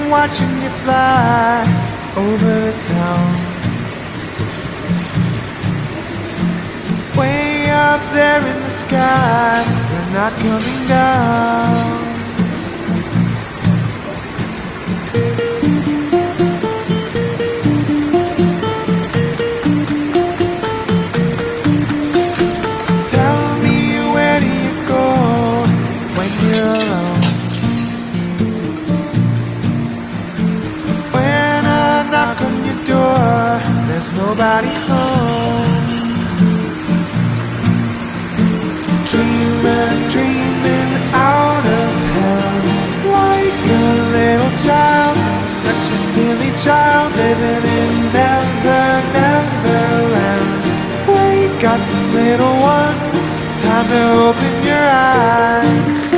watching you fly over the town. Way up there in the sky, you're not coming down. Tell me, where do you go when you're alone? When I knock on your door, there's nobody home. Dreaming out of hell, like a little child, such a silly child, living in Neverland. Wake up, little one, it's time to open your eyes.